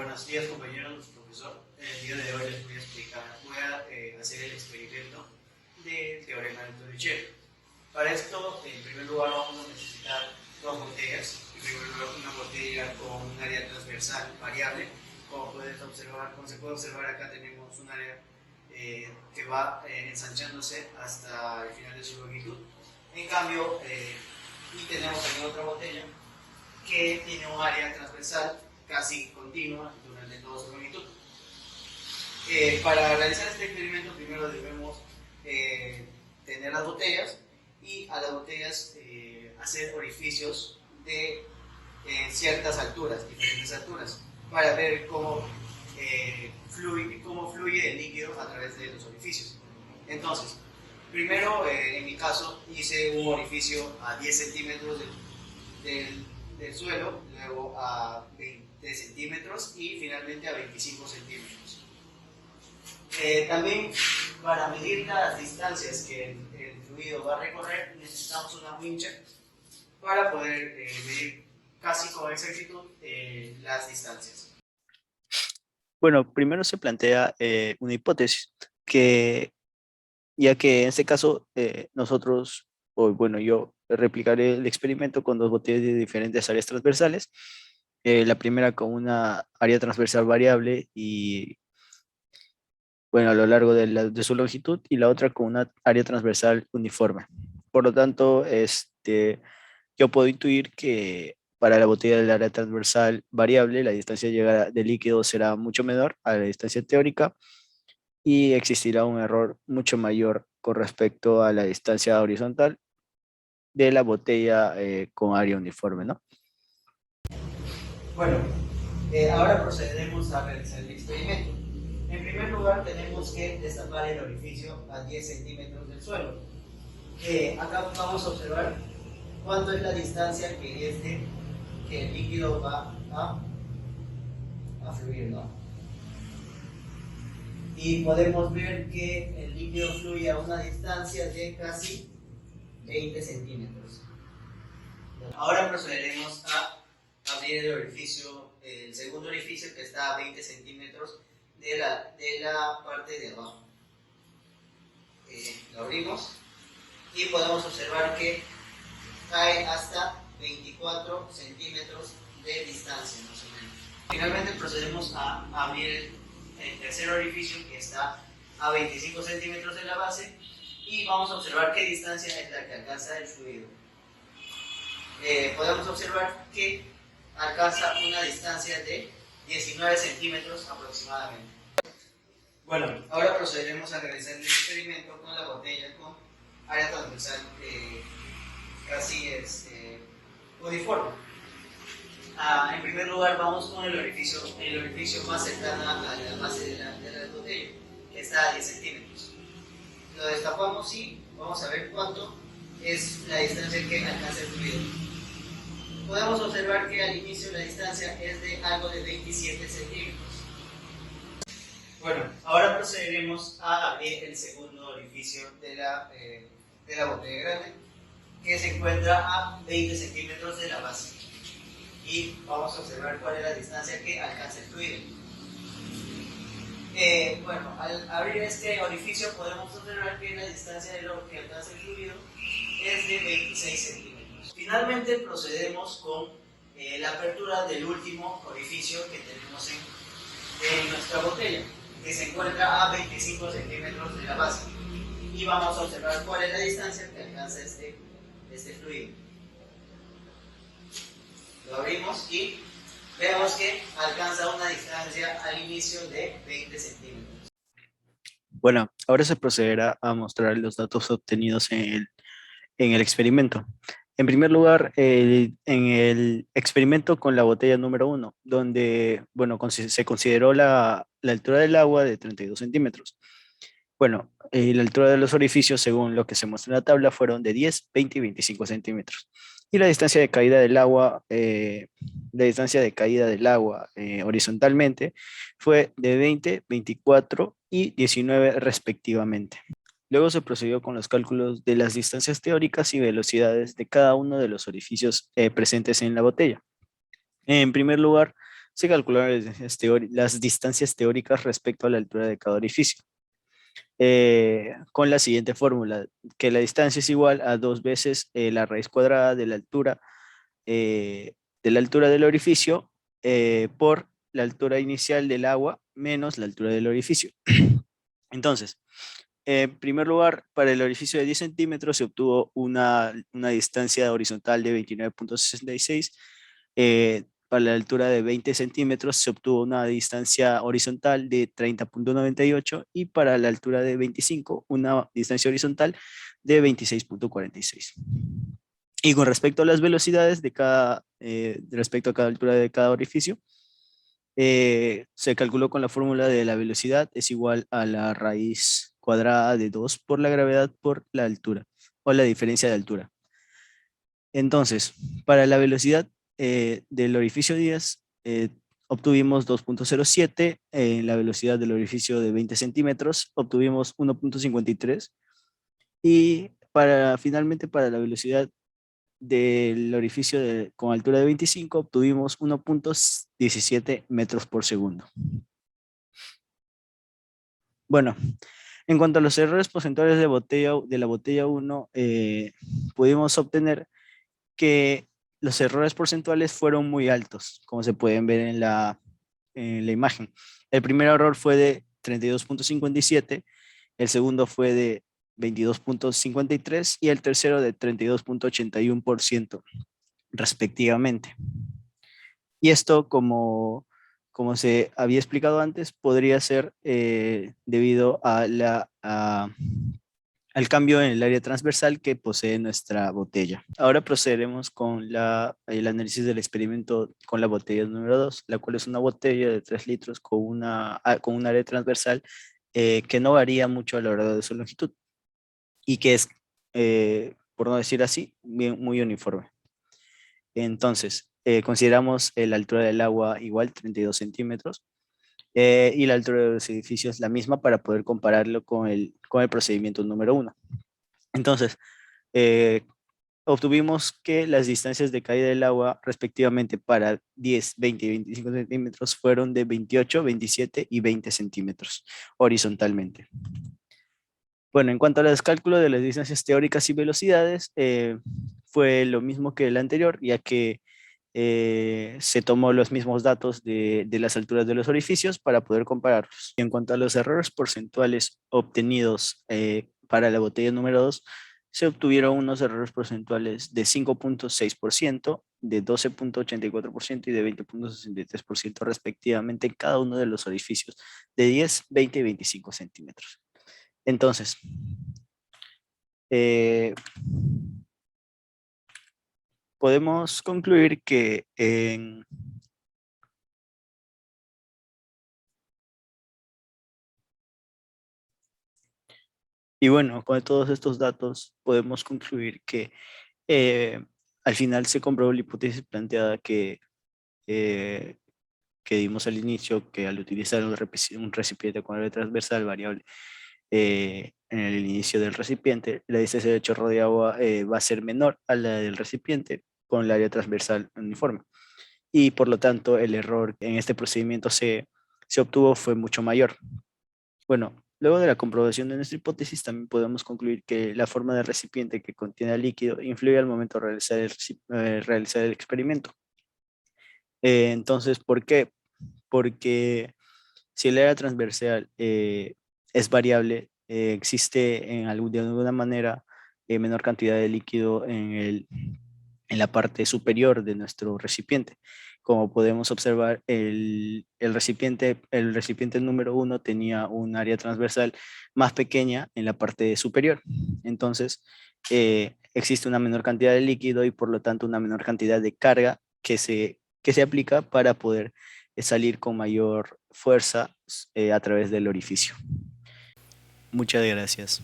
Buenos días, compañeros, profesor. El día de hoy les voy a explicar, hacer el experimento del teorema de Torricelli. Para esto, en primer lugar, vamos a necesitar dos botellas. En primer lugar, una botella con un área transversal variable. Como se puede observar acá, tenemos un área que va ensanchándose hasta el final de su longitud. En cambio, y tenemos aquí otra botella que tiene un área transversal casi continua durante toda su longitud. Para realizar este experimento, primero debemos tener las botellas y a las botellas hacer orificios de ciertas alturas, diferentes alturas, para ver cómo fluye el líquido a través de los orificios. Entonces, primero, en mi caso, hice un orificio a 10 centímetros del suelo, luego a 20 centímetros y finalmente a 25 centímetros. También para medir las distancias que el fluido va a recorrer necesitamos una wincha para poder medir casi con exactitud las distancias. Bueno, primero se plantea una hipótesis que, ya que en este caso nosotros, o bueno, yo replicaré el experimento con dos botellas de diferentes áreas transversales. La primera con una área transversal variable y, bueno, a lo largo de su longitud, y la otra con una área transversal uniforme. Por lo tanto, yo puedo intuir que para la botella del área transversal variable, la distancia de llegada del líquido será mucho menor a la distancia teórica y existirá un error mucho mayor con respecto a la distancia horizontal de la botella con área uniforme, ¿no? Bueno, ahora procederemos a realizar el experimento. En primer lugar, tenemos que destapar el orificio a 10 centímetros del suelo. Acá vamos a observar cuánto es la distancia que el líquido va a fluir, ¿no? Y podemos ver que el líquido fluye a una distancia de casi 20 centímetros. Ahora procederemos a abrir el orificio, el segundo orificio que está a 20 centímetros de la parte de abajo. Lo abrimos y podemos observar que cae hasta 24 centímetros de distancia, más o menos. Finalmente procedemos a abrir el tercer orificio que está a 25 centímetros de la base y vamos a observar qué distancia es la que alcanza el fluido. Podemos observar que alcanza una distancia de 19 centímetros aproximadamente. Bueno, ahora procederemos a realizar el experimento con la botella con área transversal casi uniforme. En primer lugar, vamos con el orificio más cercano a la base de la botella, que está a 10 centímetros. Lo destapamos y vamos a ver cuánto es la distancia que alcanza el fluido. Podemos observar que al inicio la distancia es de algo de 27 centímetros. Bueno, ahora procederemos a abrir el segundo orificio de la botella grande, que se encuentra a 20 centímetros de la base. Y vamos a observar cuál es la distancia que alcanza el fluido. Bueno, al abrir este orificio podemos observar que la distancia de lo que alcanza el fluido es de 26 centímetros. Finalmente procedemos con la apertura del último orificio que tenemos en nuestra botella, que se encuentra a 25 centímetros de la base. Y vamos a observar cuál es la distancia que alcanza este fluido. Lo abrimos y vemos que alcanza una distancia al inicio de 20 centímetros. Bueno, ahora se procederá a mostrar los datos obtenidos en el experimento. En primer lugar, en el experimento con la botella número 1, donde, bueno, se consideró la altura del agua de 32 centímetros. Bueno, la altura de los orificios, según lo que se muestra en la tabla, fueron de 10, 20 y 25 centímetros. Y la distancia de caída del agua, horizontalmente fue de 20, 24 y 19 respectivamente. Luego se procedió con los cálculos de las distancias teóricas y velocidades de cada uno de los orificios presentes en la botella. En primer lugar, se calcularon las distancias teóricas respecto a la altura de cada orificio. Con la siguiente fórmula, que la distancia es igual a 2 veces la raíz cuadrada de la altura del orificio por la altura inicial del agua menos la altura del orificio. Entonces, en primer lugar, para el orificio de 10 centímetros se obtuvo una distancia horizontal de 29,66. Para la altura de 20 centímetros se obtuvo una distancia horizontal de 30,98 y para la altura de 25 una distancia horizontal de 26,46. Y con respecto a las velocidades respecto a cada altura de cada orificio, se calculó con la fórmula de la velocidad es igual a la raíz cuadrada de 2 por la gravedad por la altura, o la diferencia de altura. Entonces, para la velocidad del orificio 10, obtuvimos 2,07. En la velocidad del orificio de 20 centímetros, obtuvimos 1,53. Y finalmente, para la velocidad del orificio con altura de 25, obtuvimos 1,17 metros por segundo. Bueno, en cuanto a los errores porcentuales de la botella 1, pudimos obtener que los errores porcentuales fueron muy altos, como se pueden ver en la imagen. El primer error fue de 32,57, el segundo fue de 22,53 y el tercero de 32,81% respectivamente. Y esto, como se había explicado antes, podría ser debido al cambio en el área transversal que posee nuestra botella. Ahora procederemos con el análisis del experimento con la botella número 2, la cual es una botella de 3 litros con un área transversal que no varía mucho a lo largo de su longitud y que es, por no decir así, muy uniforme. Entonces, consideramos la altura del agua igual, 32 centímetros, y la altura de los edificios la misma para poder compararlo con el procedimiento número 1. Entonces, obtuvimos que las distancias de caída del agua respectivamente para 10, 20 y 25 centímetros fueron de 28, 27 y 20 centímetros horizontalmente. Bueno, en cuanto a los cálculos de las distancias teóricas y velocidades, fue lo mismo que el anterior, ya que se tomó los mismos datos de las alturas de los orificios para poder compararlos. Y en cuanto a los errores porcentuales obtenidos para la botella número 2, se obtuvieron unos errores porcentuales de 5,6%, de 12,84% y de 20,63% respectivamente en cada uno de los orificios de 10, 20 y 25 centímetros. Entonces, podemos concluir que y bueno, con todos estos datos podemos concluir que al final se comprobó la hipótesis planteada eh, que dimos al inicio, que al utilizar un recipiente con área transversal variable en el inicio del recipiente, la distancia de chorro de agua va a ser menor a la del recipiente con el área transversal uniforme. Y por lo tanto, el error en este procedimiento se obtuvo fue mucho mayor. Bueno, luego de la comprobación de nuestra hipótesis, también podemos concluir que la forma del recipiente que contiene el líquido influye al momento de realizar el experimento. Entonces, ¿por qué? Porque si el área transversal es variable, existe de alguna manera menor cantidad de líquido en la parte superior de nuestro recipiente. Como podemos observar, el recipiente número 1 tenía un área transversal más pequeña en la parte superior. Entonces, existe una menor cantidad de líquido y por lo tanto una menor cantidad de carga que se aplica para poder salir con mayor fuerza a través del orificio. Muchas gracias.